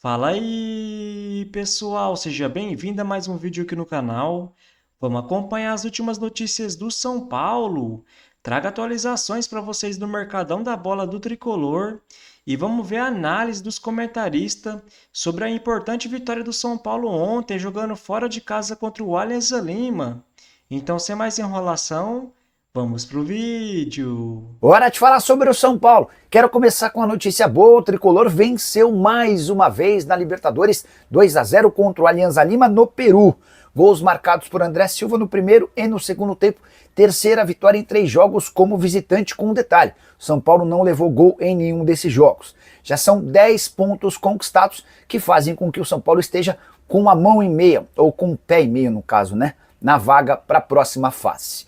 Fala aí, pessoal, seja bem-vindo a mais um vídeo aqui no canal. Vamos acompanhar as últimas notícias do São Paulo. Traga atualizações para vocês do Mercadão da Bola do Tricolor e vamos ver a análise dos comentaristas sobre a importante vitória do São Paulo ontem, jogando fora de casa contra o Allianz Lima. Então, sem mais enrolação, vamos pro vídeo. Hora de falar sobre o São Paulo. Quero começar com uma notícia boa. O Tricolor venceu mais uma vez na Libertadores 2-0 contra o Alianza Lima no Peru. Gols marcados por André Silva no primeiro e no segundo tempo. Terceira vitória em 3 jogos como visitante, com um detalhe: São Paulo não levou gol em nenhum desses jogos. Já são 10 pontos conquistados, que fazem com que o São Paulo esteja com uma mão e meia, ou com um pé e meio no caso, né? Na vaga para a próxima fase.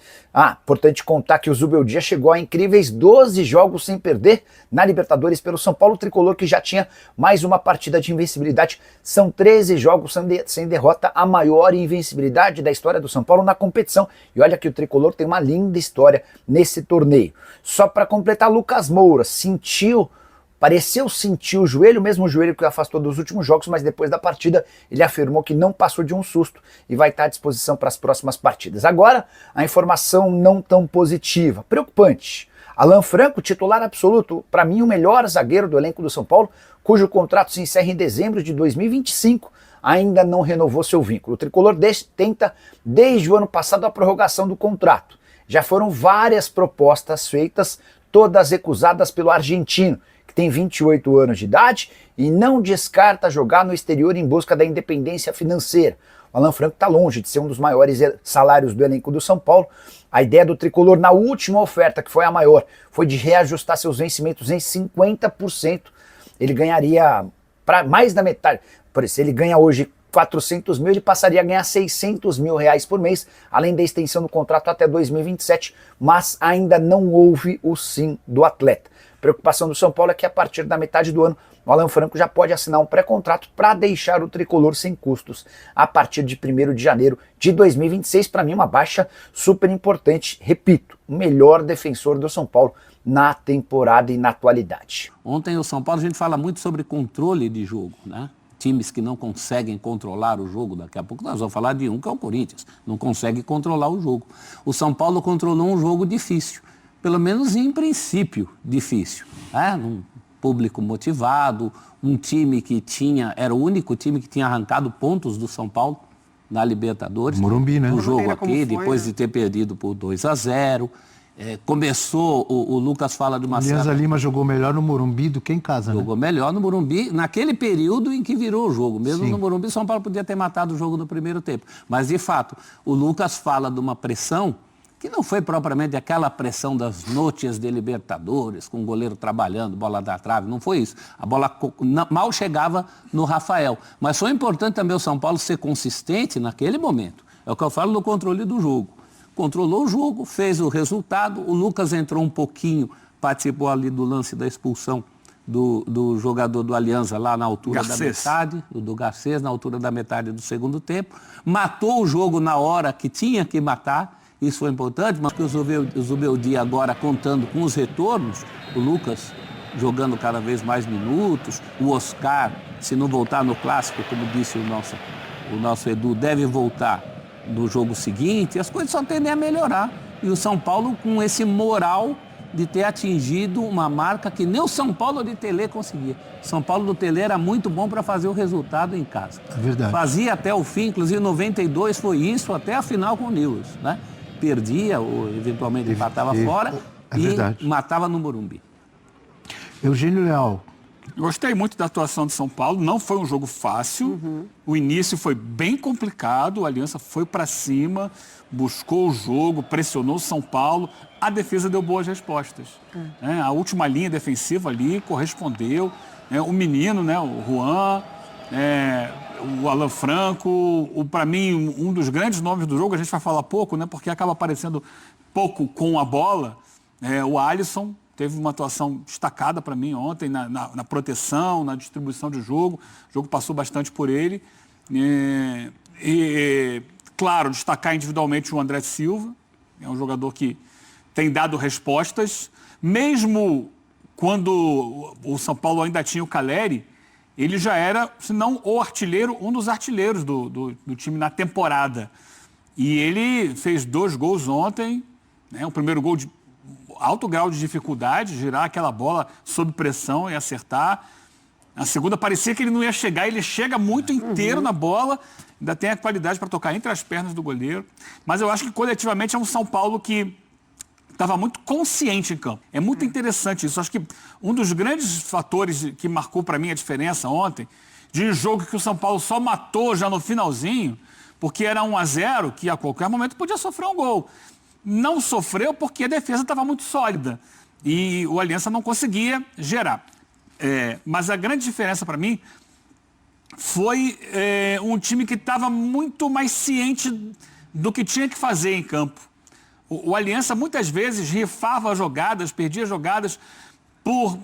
Importante contar que o Zubeldia chegou a incríveis 12 jogos sem perder na Libertadores pelo São Paulo Tricolor, que já tinha mais uma partida de invencibilidade. São 13 jogos sem derrota, a maior invencibilidade da história do São Paulo na competição. E olha que o Tricolor tem uma linda história nesse torneio. Só para completar, Lucas Moura pareceu sentir o joelho, mesmo o joelho que o afastou dos últimos jogos, mas depois da partida ele afirmou que não passou de um susto e vai estar à disposição para as próximas partidas. Agora, a informação não tão positiva, preocupante. Alan Franco, titular absoluto, para mim o melhor zagueiro do elenco do São Paulo, cujo contrato se encerra em dezembro de 2025, ainda não renovou seu vínculo. O Tricolor tenta, desde o ano passado, a prorrogação do contrato. Já foram várias propostas feitas, todas recusadas pelo argentino, que tem 28 anos de idade e não descarta jogar no exterior em busca da independência financeira. O Alan Franco está longe de ser um dos maiores salários do elenco do São Paulo. A ideia do Tricolor na última oferta, que foi a maior, foi de reajustar seus vencimentos em 50%. Ele ganharia para mais da metade. Por isso, ele ganha hoje 400 mil, ele passaria a ganhar 600 mil reais por mês, além da extensão do contrato até 2027, mas ainda não houve o sim do atleta. A preocupação do São Paulo é que a partir da metade do ano, o Alan Franco já pode assinar um pré-contrato para deixar o Tricolor sem custos a partir de 1º de janeiro de 2026. Para mim, uma baixa super importante. Repito, o melhor defensor do São Paulo na temporada e na atualidade. Ontem o São Paulo, a gente fala muito sobre controle de jogo, né? Times que não conseguem controlar o jogo. Daqui a pouco nós vamos falar de um que é o Corinthians, não consegue controlar o jogo. O São Paulo controlou um jogo difícil, pelo menos em princípio difícil, né? Um público motivado, um time que era o único time que tinha arrancado pontos do São Paulo na Libertadores. Morumbi, né? No jogo aqui, depois de ter perdido por 2-0. Começou, o Lucas fala de uma Alianza Lima jogou melhor no Morumbi do que em casa, Jogou melhor no Morumbi, naquele período em que virou o jogo. Mesmo Sim. no Morumbi, o São Paulo podia ter matado o jogo no primeiro tempo. Mas, de fato, o Lucas fala de uma pressão que não foi propriamente aquela pressão das noites de Libertadores, com o goleiro trabalhando, bola da trave, não foi isso. A bola mal chegava no Rafael. Mas foi importante também o São Paulo ser consistente naquele momento. É o que eu falo do controle do jogo. Controlou o jogo, fez o resultado, o Lucas entrou um pouquinho, participou ali do lance da expulsão do jogador do Alianza lá na altura da metade, do Garcês, na altura da metade do segundo tempo, matou o jogo na hora que tinha que matar, isso foi importante, mas que o Zubeldia agora contando com os retornos, o Lucas jogando cada vez mais minutos, o Oscar, se não voltar no clássico, como disse o nosso Edu, deve voltar no jogo seguinte, as coisas só tendem a melhorar. E o São Paulo com esse moral de ter atingido uma marca que nem o São Paulo de Telê conseguia. O São Paulo do Telê era muito bom para fazer o resultado em casa. É verdade. Fazia até o fim, inclusive 92 foi isso, até a final com o Newell's, né? Perdia ou eventualmente empatava fora e matava no Morumbi. Eugênio Leal. Gostei muito da atuação de São Paulo, não foi um jogo fácil, o início foi bem complicado, a Aliança foi para cima, buscou o jogo, pressionou o São Paulo, a defesa deu boas respostas. A última linha defensiva ali correspondeu, o menino, né, o Juan, o Alan Franco, para mim um dos grandes nomes do jogo, a gente vai falar pouco, né, porque acaba aparecendo pouco com a bola, o Alisson. Teve uma atuação destacada para mim ontem na proteção, na distribuição de jogo. O jogo passou bastante por ele. Claro, destacar individualmente o André Silva. É um jogador que tem dado respostas. Mesmo quando o São Paulo ainda tinha o Calleri, ele já era, se não o artilheiro, um dos artilheiros do time na temporada. E ele fez 2 gols ontem, né? O primeiro gol de alto grau de dificuldade, girar aquela bola sob pressão e acertar. A segunda parecia que ele não ia chegar, ele chega muito inteiro na bola, ainda tem a qualidade para tocar entre as pernas do goleiro. Mas eu acho que coletivamente é um São Paulo que estava muito consciente em campo. É muito interessante isso. Acho que um dos grandes fatores que marcou para mim a diferença ontem, de um jogo que o São Paulo só matou já no finalzinho, porque era 1-0, que a qualquer momento podia sofrer um gol. Não sofreu porque a defesa estava muito sólida e o Aliança não conseguia gerar. Mas a grande diferença para mim foi um time que estava muito mais ciente do que tinha que fazer em campo. O Aliança muitas vezes rifava jogadas, perdia jogadas por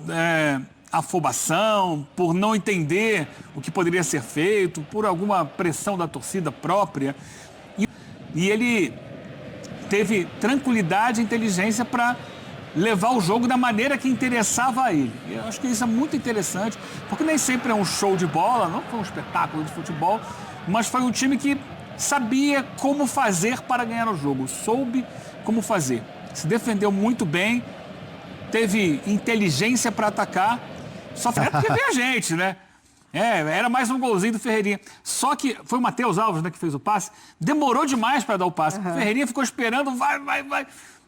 afobação, por não entender o que poderia ser feito, por alguma pressão da torcida própria. E ele teve tranquilidade e inteligência para levar o jogo da maneira que interessava a ele. E eu acho que isso é muito interessante, porque nem sempre é um show de bola, não foi um espetáculo de futebol, mas foi um time que sabia como fazer para ganhar o jogo, soube como fazer. Se defendeu muito bem, teve inteligência para atacar, só foi porque veio a gente, né? Era mais um golzinho do Ferreirinha. Só que foi o Matheus Alves, né, que fez o passe, demorou demais para dar o passe. O Ferreirinha ficou esperando, vai.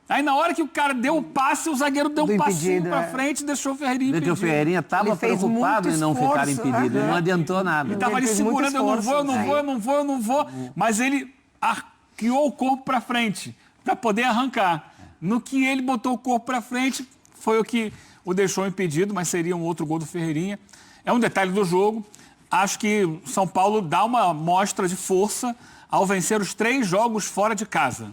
Aí na hora que o cara deu o passe, o zagueiro deu um passinho para frente e deixou o Ferreirinha impedido. O Ferreirinha estava preocupado em não ficar impedido, não adiantou nada. Ele estava ali segurando, eu não vou. Mas ele arqueou o corpo para frente, para poder arrancar. No que ele botou o corpo para frente, foi o que o deixou impedido, mas seria um outro gol do Ferreirinha. É um detalhe do jogo. Acho que o São Paulo dá uma mostra de força ao vencer os 3 jogos fora de casa.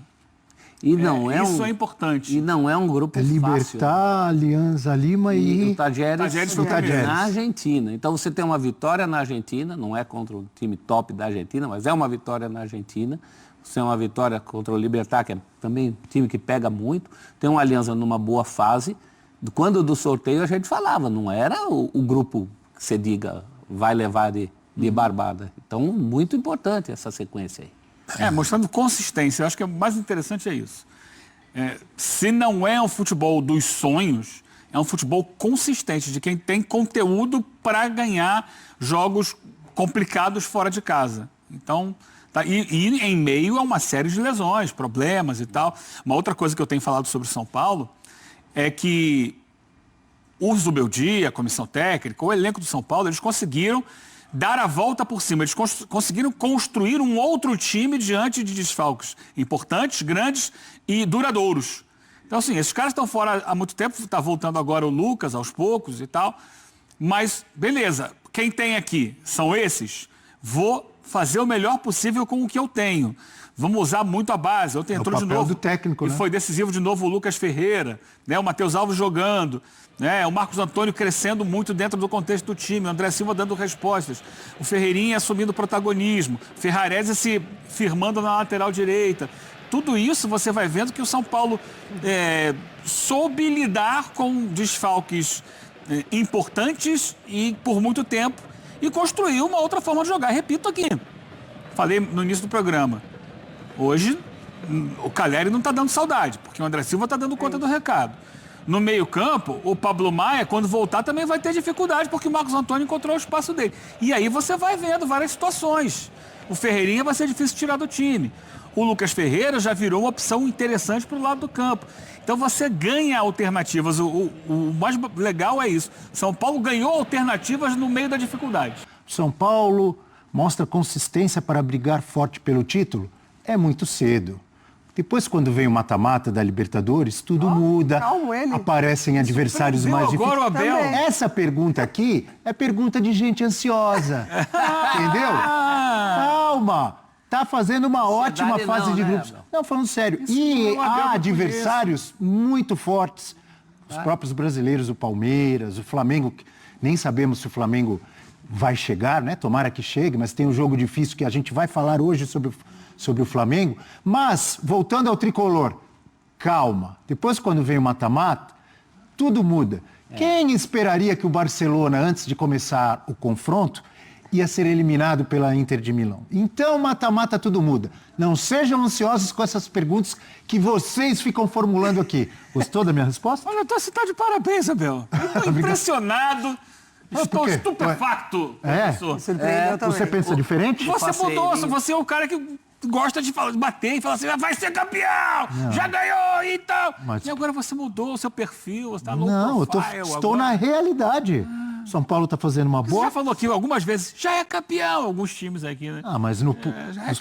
E não isso é importante. E não é um grupo fácil. Libertad, Alianza Lima e o Tajeres na Argentina. Então você tem uma vitória na Argentina, não é contra o time top da Argentina, mas é uma vitória na Argentina. Você tem uma vitória contra o Libertad, que é também um time que pega muito. Tem uma Aliança numa boa fase. Quando do sorteio a gente falava, não era o grupo que você diga vai levar de barbada. Então, muito importante essa sequência aí. Mostrando consistência. Eu acho que o mais interessante é isso. Se não é um futebol dos sonhos, é um futebol consistente, de quem tem conteúdo para ganhar jogos complicados fora de casa. Então, e em meio a uma série de lesões, problemas e tal. Uma outra coisa que eu tenho falado sobre o São Paulo é que o Zubeldia, a comissão técnica, o elenco do São Paulo, eles conseguiram dar a volta por cima. Eles conseguiram construir um outro time diante de desfalques importantes, grandes e duradouros. Então, assim, esses caras estão fora há muito tempo, está voltando agora o Lucas aos poucos e tal. Mas, beleza, quem tem aqui são esses? Vou fazer o melhor possível com o que eu tenho. Vamos usar muito a base. Ontem entrou de novo. Do técnico, e foi decisivo de novo o Lucas Ferreira, né? O Matheus Alves jogando, né? O Marcos Antônio crescendo muito dentro do contexto do time, o André Silva dando respostas, o Ferreirinha assumindo protagonismo, Ferrarese se firmando na lateral direita. Tudo isso você vai vendo que o São Paulo soube lidar com desfalques importantes e por muito tempo e construiu uma outra forma de jogar. Repito aqui, falei no início do programa, hoje o Calleri não está dando saudade, porque o André Silva está dando conta do recado. No meio-campo, o Pablo Maia, quando voltar, também vai ter dificuldade, porque o Marcos Antônio encontrou o espaço dele. E aí você vai vendo várias situações. O Ferreirinha vai ser difícil tirar do time. O Lucas Ferreira já virou uma opção interessante para o lado do campo. Então você ganha alternativas. O mais legal é isso. São Paulo ganhou alternativas no meio da dificuldade. São Paulo mostra consistência para brigar forte pelo título? É muito cedo. Depois, quando vem o mata-mata da Libertadores, tudo muda, aparecem adversários mais difíceis. Agora o Abel. Essa pergunta aqui é pergunta de gente ansiosa, entendeu? Calma, tá fazendo uma ótima fase de grupos. Não, falando sério. E há adversários muito fortes. Os próprios brasileiros, o Palmeiras, o Flamengo, nem sabemos se o Flamengo vai chegar, né? Tomara que chegue, mas tem um jogo difícil que a gente vai falar hoje sobre o Flamengo. Mas, voltando ao tricolor, calma. Depois, quando vem o mata-mata, tudo muda. Quem esperaria que o Barcelona, antes de começar o confronto, ia ser eliminado pela Inter de Milão? Então, mata-mata, tudo muda. Não sejam ansiosos com essas perguntas que vocês ficam formulando aqui. Gostou da minha resposta? Olha, você está de parabéns, Abel. Estou impressionado. Estou por quê? estupefacto, professor. Você pensa diferente? Você mudou, você é o cara que gosta de bater e falar assim, vai ser campeão, já ganhou e tal. E agora você mudou o seu perfil, você está low Não, profile estou agora. na realidade. São Paulo está fazendo uma Você boa... já falou aqui algumas vezes, já é campeão, alguns times aqui, né? Ah, mas nos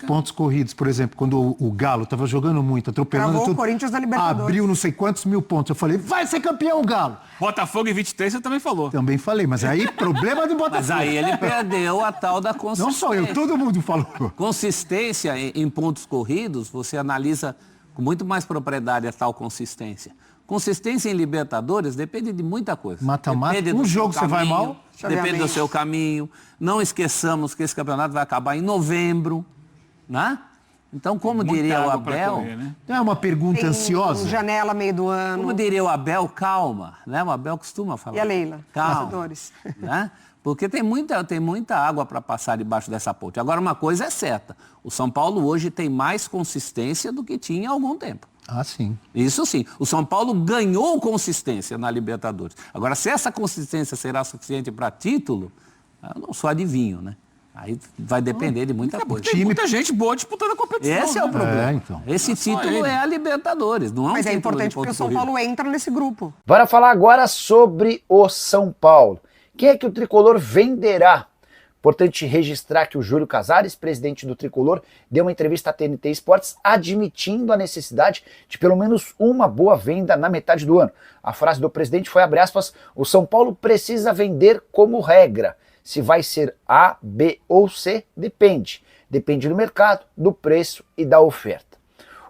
pontos corridos, por exemplo, quando o Galo estava jogando muito, atropelando Travou o tudo, Corinthians na Libertadores. abriu não sei quantos mil pontos. Eu falei, vai ser campeão o Galo. Botafogo em 23 você também falou. Também falei, mas aí problema do Botafogo. Mas aí ele perdeu a tal da consistência. Não só eu, todo mundo falou. Consistência em pontos corridos, você analisa com muito mais propriedade a tal consistência. Consistência em Libertadores depende de muita coisa. Mata-mata, Depende um do jogo seu você vai caminho, mal, depende do seu caminho. Não esqueçamos que esse campeonato vai acabar em novembro, né? Então, como Muita diria o água pra Abel, correr, né? Não é uma pergunta ansiosa? Janela meio do ano. como diria o Abel, calma, né? O Abel costuma falar. E a Leila? Calma, Bastidores. né? Porque tem muita água para passar debaixo dessa ponte. Agora, uma coisa é certa, o São Paulo hoje tem mais consistência do que tinha há algum tempo. Ah, sim. Isso sim. O São Paulo ganhou consistência na Libertadores. Agora, se essa consistência será suficiente para título, eu não sou adivinho, né? Aí vai depender de muita coisa. Tem muita gente boa disputando a competição. Esse é o né? problema. então. Esse título ele. é a Libertadores, não é um Mas é título importante de porque o ponto São corrido. Paulo entra nesse grupo. Bora falar agora sobre o São Paulo. Quem é que o Tricolor venderá? Importante registrar que o Júlio Casares, presidente do Tricolor, deu uma entrevista à TNT Esportes admitindo a necessidade de pelo menos uma boa venda na metade do ano. A frase do presidente foi, abre aspas, o São Paulo precisa vender como regra. Se vai ser A, B ou C, depende. Depende do mercado, do preço e da oferta.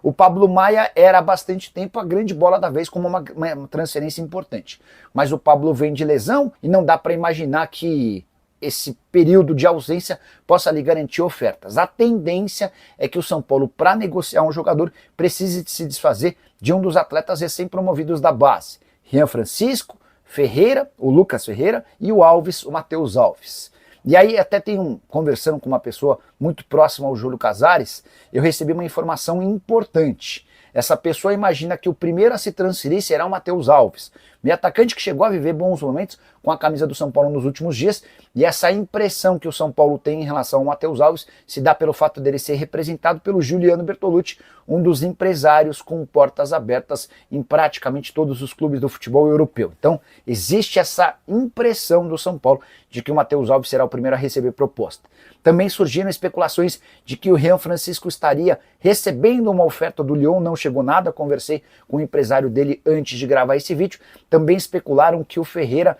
O Pablo Maia era há bastante tempo a grande bola da vez como uma transferência importante. Mas o Pablo vem de lesão e não dá para imaginar que esse período de ausência possa lhe garantir ofertas. A tendência é que o São Paulo, para negociar um jogador, precise se desfazer de um dos atletas recém-promovidos da base. Rian Francisco, Ferreira, o Lucas Ferreira e o Alves, o Matheus Alves. E aí até conversando com uma pessoa muito próxima ao Júlio Casares, eu recebi uma informação importante. Essa pessoa imagina que o primeiro a se transferir será o Matheus Alves, meio atacante que chegou a viver bons momentos com a camisa do São Paulo nos últimos dias, e essa impressão que o São Paulo tem em relação ao Matheus Alves se dá pelo fato dele ser representado pelo Juliano Bertolucci, um dos empresários com portas abertas em praticamente todos os clubes do futebol europeu. Então, existe essa impressão do São Paulo de que o Matheus Alves será o primeiro a receber proposta. Também surgiram especulações de que o Rian Francisco estaria recebendo uma oferta do Lyon, não chegou nada, conversei com o empresário dele antes de gravar esse vídeo. Também especularam que o Ferreira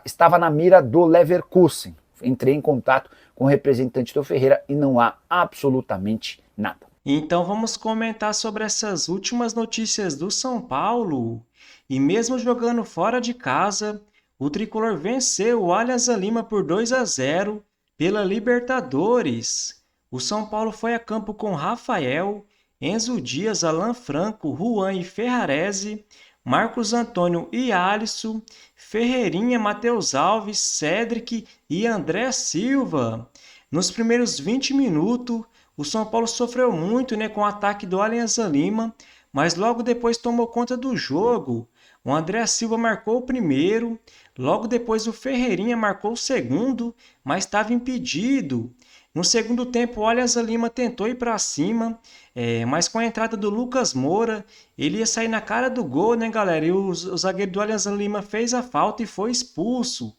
estava na mira do Leverkusen. Entrei em contato com o representante do Ferreira e não há absolutamente nada. Então vamos comentar sobre essas últimas notícias do São Paulo. E mesmo jogando fora de casa, o Tricolor venceu o Alianza Lima por 2-0 pela Libertadores. O São Paulo foi a campo com Rafael, Enzo Dias, Alan Franco, Juan e Ferrarese, Marcos Antônio e Alisson, Ferreirinha, Matheus Alves, Cédric e André Silva. Nos primeiros 20 minutos, o São Paulo sofreu muito, com o ataque do Alianza Lima, mas logo depois tomou conta do jogo. O André Silva marcou o primeiro, logo depois o Ferreirinha marcou o segundo, mas estava impedido. No segundo tempo, o Alianza Lima tentou ir para cima, mas com a entrada do Lucas Moura, ele ia sair na cara do gol, galera? E o zagueiro do Alianza Lima fez a falta e foi expulso.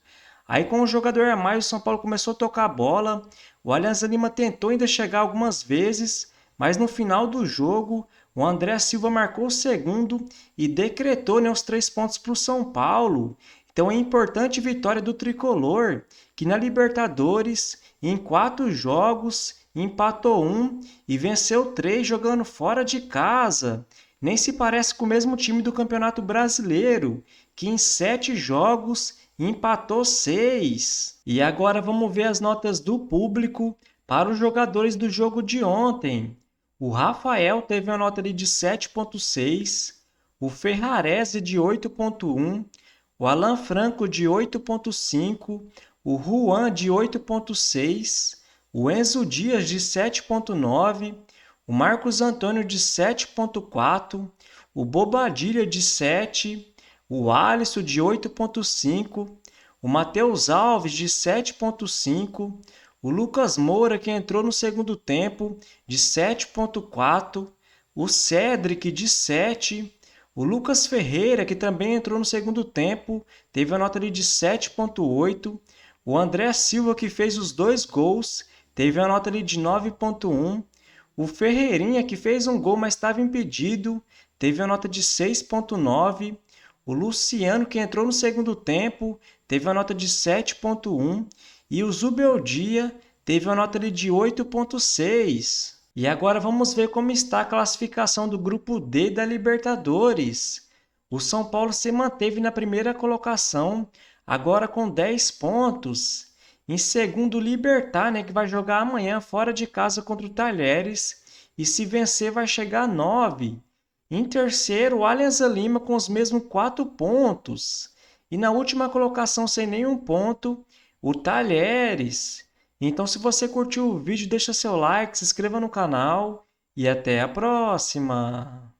Aí com o jogador a mais, o São Paulo começou a tocar a bola. O Alianza Lima tentou ainda chegar algumas vezes, mas no final do jogo, o André Silva marcou o segundo e decretou os 3 pontos para o São Paulo. Então é importante vitória do Tricolor, que na Libertadores, em 4 jogos, empatou 1 e venceu 3 jogando fora de casa. Nem se parece com o mesmo time do Campeonato Brasileiro, que em 7 jogos empatou 6. E agora vamos ver as notas do público para os jogadores do jogo de ontem. O Rafael teve uma nota de 7,6, o Ferrarese de 8,1, o Alan Franco de 8,5, o Juan de 8,6, o Enzo Dias de 7,9, o Marcos Antônio de 7,4, o Bobadilha de 7, o Alisson de 8,5, o Matheus Alves de 7,5, o Lucas Moura, que entrou no segundo tempo, de 7,4, o Cedric de 7, o Lucas Ferreira, que também entrou no segundo tempo, teve a nota ali de 7,8, o André Silva, que fez os 2 gols, teve a nota ali de 9,1, o Ferreirinha, que fez um gol, mas estava impedido, teve a nota de 6,9, o Luciano, que entrou no segundo tempo, teve a nota de 7,1, e o Zubeldia teve uma nota de 8,6. E agora vamos ver como está a classificação do grupo D da Libertadores. O São Paulo se manteve na primeira colocação, agora com 10 pontos. Em segundo, o Libertad, que vai jogar amanhã fora de casa contra o Talheres. E se vencer, vai chegar a 9. Em terceiro, o Alianza Lima com os mesmos 4 pontos. E na última colocação, sem nenhum ponto, o Talheres. Então, se você curtiu o vídeo, deixa seu like, se inscreva no canal e até a próxima!